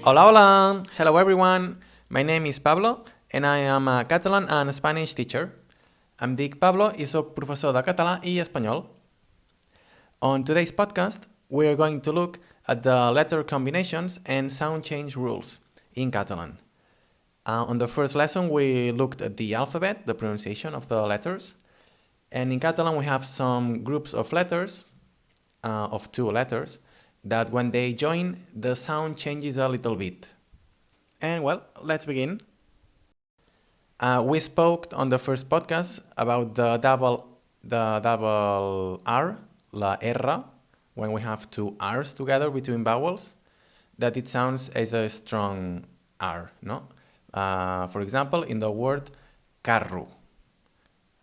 Hola, hola! Hello everyone! My name is Pablo and I am a Catalan and Spanish teacher. Em dic Pablo i sóc professor de català i espanyol. On today's podcast, we're going to look at the letter combinations and sound change rules in Catalan. On the first lesson, we looked at the alphabet, the pronunciation of the letters. And in Catalan, we have some groups of letters, of two letters, that when they join, the sound changes a little bit. And well, let's begin. We spoke on the first podcast about the double R, la R, when we have two R's together between vowels, that it sounds as a strong R, no? For example, in the word carro.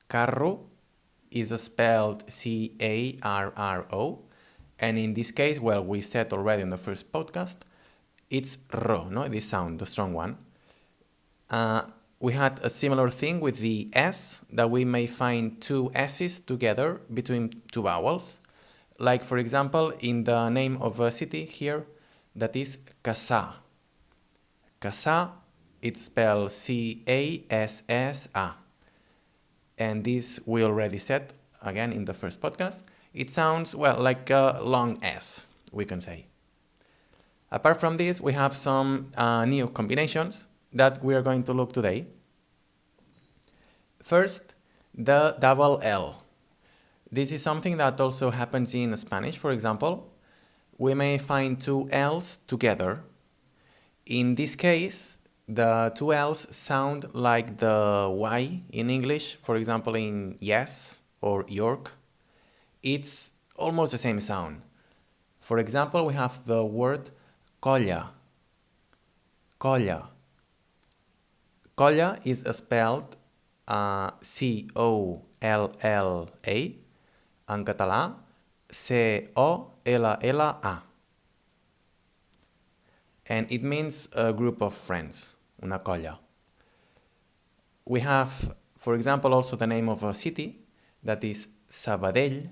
Carro is spelled C-A-R-R-O, and in this case, well, we said already in the first podcast, it's ro, no? This sound, the strong one. We had a similar thing with the S, that we may find two S's together between two vowels. Like, for example, in the name of a city here, that is Casa. Casa, it's spelled C-A-S-S-A. And this we already said, again, in the first podcast. It sounds, well, like a long S, we can say. Apart from this, we have some new combinations that we are going to look today. First, the double L. This is something that also happens in Spanish, for example. We may find two L's together. In this case, the two L's sound like the Y in English, for example, in yes or York. It's almost the same sound. For example, we have the word colla. Colla. Colla is spelled C-O-L-L-A. En català, C-O-L-L-A. And it means a group of friends, una colla. We have, for example, also the name of a city, that is Sabadell.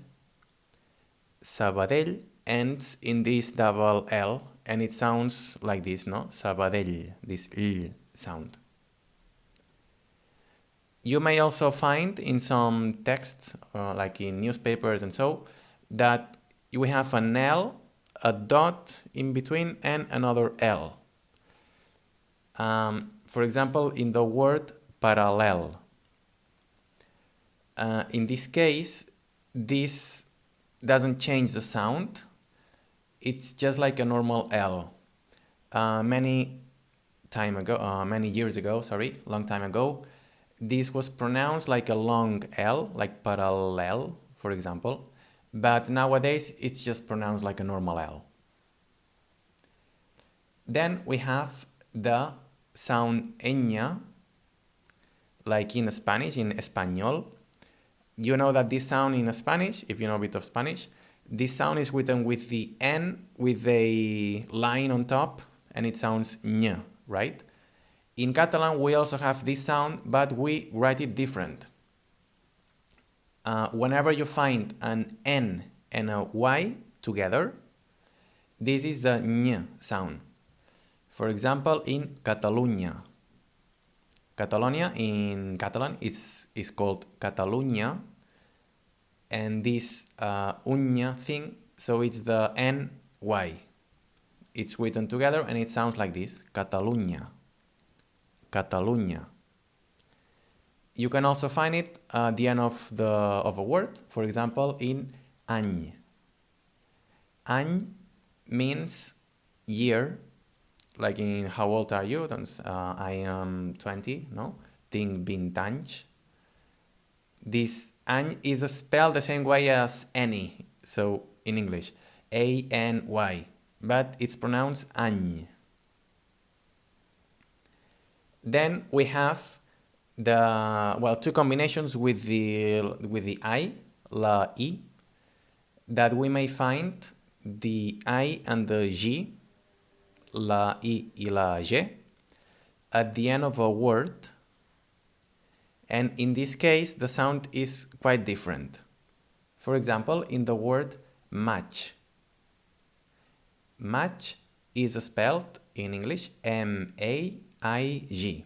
Sabadell ends in this double L, and it sounds like this, no? Sabadell, this L sound. You may also find in some texts, like in newspapers and so, that we have an L, a dot in between, and another L. For example, in the word parallel. In this case, this doesn't change the sound. It's just like a normal L. Many years ago, long time ago, this was pronounced like a long L, like parallel, for example. But nowadays, it's just pronounced like a normal L. Then we have the sound ñ, like in Spanish, in español. You know that this sound in Spanish, if you know a bit of Spanish, this sound is written with the N with a line on top, and it sounds ñ, right? In Catalan, we also have this sound, but we write it different. Whenever you find an N and a Y together, this is the ñ sound. For example, in Catalunya. Catalonia in Catalan is called Catalunya, and this unya thing, so it's the NY. It's written together and it sounds like this, Catalunya. Catalunya. You can also find it at the end of a word, for example, in any. Any means year, like in how old are you? I am 20, no? Tinc 20 anys. This any is spelled the same way as any, so in English, A-N-Y, but it's pronounced any. Then we have two combinations with the I, la I, that we may find the I and the G, la I y la G, at the end of a word, and in this case the sound is quite different. For example, in the word match. Match is spelled in English M-A-I-G.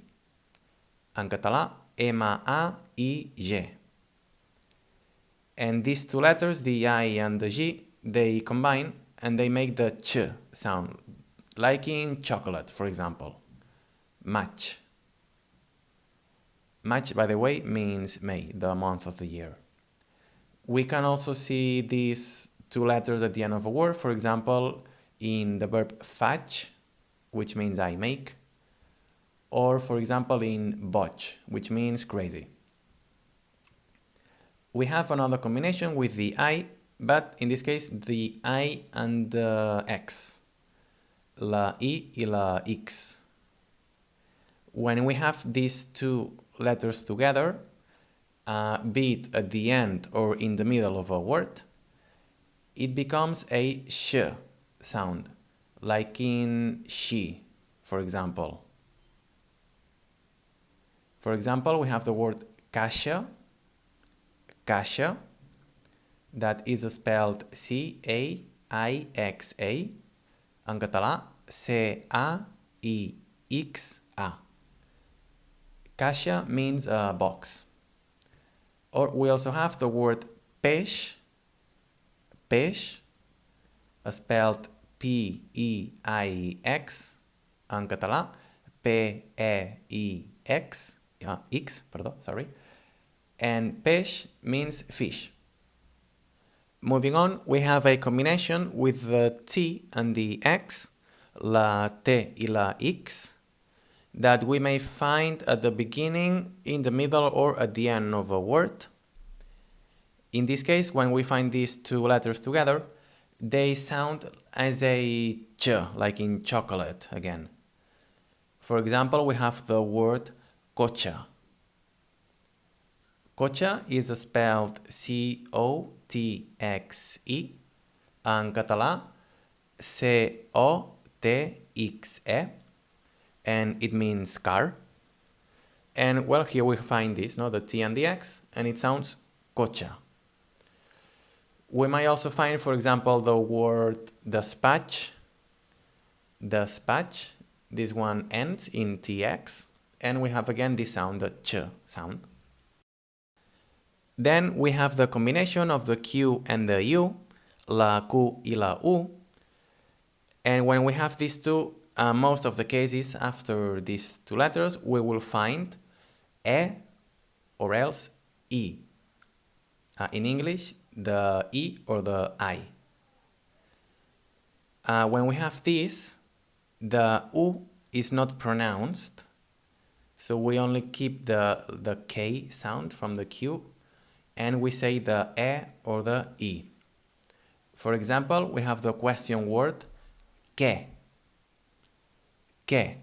En català, M-A-I-G. And these two letters, the I and the G, they combine and they make the ch sound, like in chocolate, for example. Match. Match, by the way, means May, the month of the year. We can also see these two letters at the end of a word, for example, in the verb faig, which means I make, or for example in boig, which means crazy. We have another combination with the I, but in this case the I and the X, la I y la X. When we have these two letters together, be it at the end or in the middle of a word, it becomes a sh sound, like in she, for example. For example, we have the word caixa, caixa, that is spelled C-A-I-X-A, en català C-A-I-X-A. Caixa means a box. Or we also have the word peix, peix, spelled P-E-I-X, en català P-E-I-X, X, pardon, sorry. And peix means fish. Moving on, we have a combination with the T and the X, la T y la X, that we may find at the beginning, in the middle, or at the end of a word. In this case, when we find these two letters together, they sound as a ch, like in chocolate again. For example, we have the word cocha. Cocha is spelled C-O-T-X-E, en català C-O-T-X-E, and it means car. And well, here we find this, no, the T and the X, and it sounds cocha. We might also find, for example, the word despatch. Despatch, this one ends in TX, and we have again this sound, the ch sound. Then we have the combination of the Q and the U, la Q y la U. And when we have these two, most of the cases after these two letters, we will find E or else E. In English, the E or the I. When we have this, the U is not pronounced, so we only keep the K sound from the Q, and we say the E or the E. For example, we have the question word ¿qué? ¿Qué?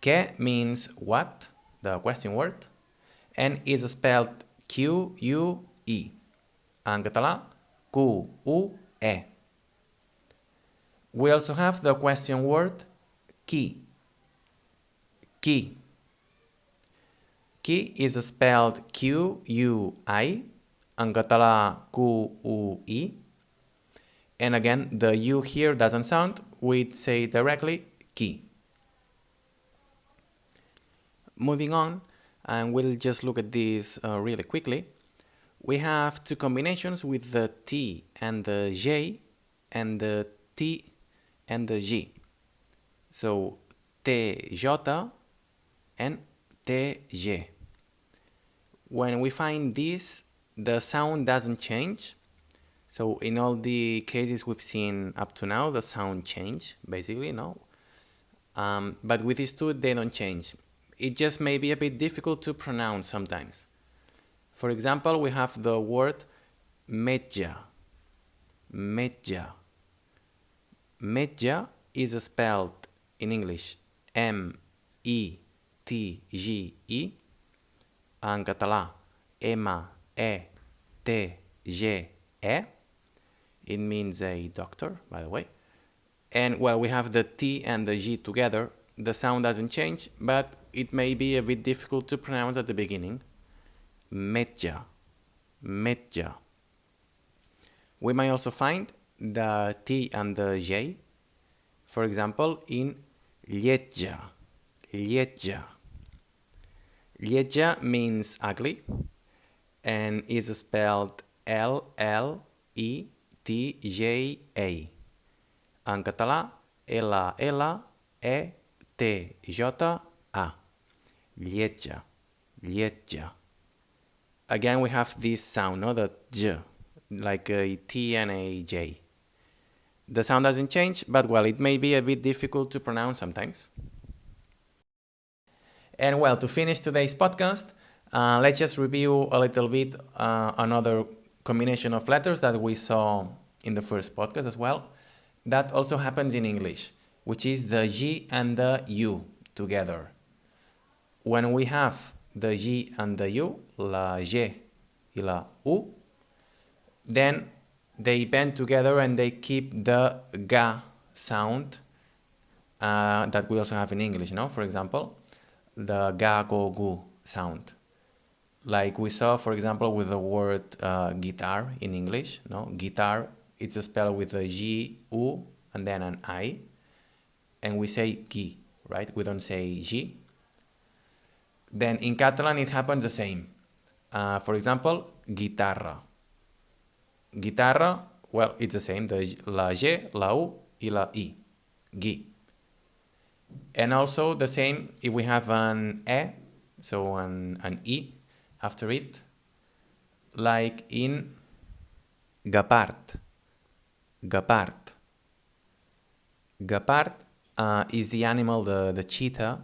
¿Qué means what, the question word, and is spelled Q-U-E. En català, Q-U-E. We also have the question word qui. Qui. Qui is spelled Q-U-I, en català Q-U-I. And again, the U here doesn't sound, we'd say directly qui. Moving on, and we'll just look at this really quickly. We have two combinations with the T and the J and the T and the G. So TJ and TJ. When we find this, the sound doesn't change. So in all the cases we've seen up to now, the sound change, basically, no? But with these two, they don't change. It just may be a bit difficult to pronounce sometimes. For example, we have the word metge. Metge. Metge is spelled in English M-E-T-G-E, en català M-E-T-G-E. It means a doctor, by the way. And well, we have the T and the G together. The sound doesn't change, but it may be a bit difficult to pronounce at the beginning. Metge. Metge. We might also find the T and the J For example, in lletja. Lletja. Lletja means ugly and is spelled L-L-I-T-J-A. En català, L-L-E-T-J-A. Lletja. Lletja. Again, we have this sound, no? The J, like a T and a J. The sound doesn't change, but well, it may be a bit difficult to pronounce sometimes. And well, to finish today's podcast, let's just review a little bit another combination of letters that we saw in the first podcast as well. That also happens in English, which is the G and the U together. When we have the G and the U, la G y la U, then they bend together and they keep the ga sound that we also have in English, no? For example, the ga, go, gu sound. Like we saw, for example, with the word guitar in English, no? Guitar, it's spelled with a G, U, and then an I. And we say gi, right? We don't say G. Then in Catalan, it happens the same. For example, guitarra. Guitarra, well, it's the same. The la G, la U, y la I. Gi. And also the same if we have an E, so an I after it, like in gapart. Gapart. Gapart is the animal, the cheetah,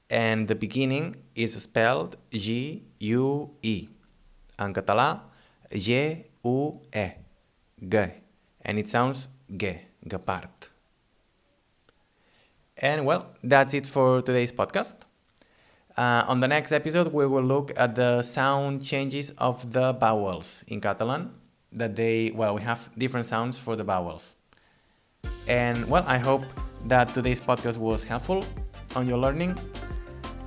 and the beginning is spelled G-U-E. En català, G-U-E. Ge. And it sounds ge, gapart. And well, that's it for today's podcast. On the next episode, we will look at the sound changes of the vowels in Catalan. We have different sounds for the vowels. And well, I hope that today's podcast was helpful on your learning.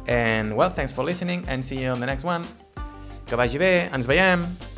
And well, thanks for listening and see you on the next one. Que vagi bé, ens veiem!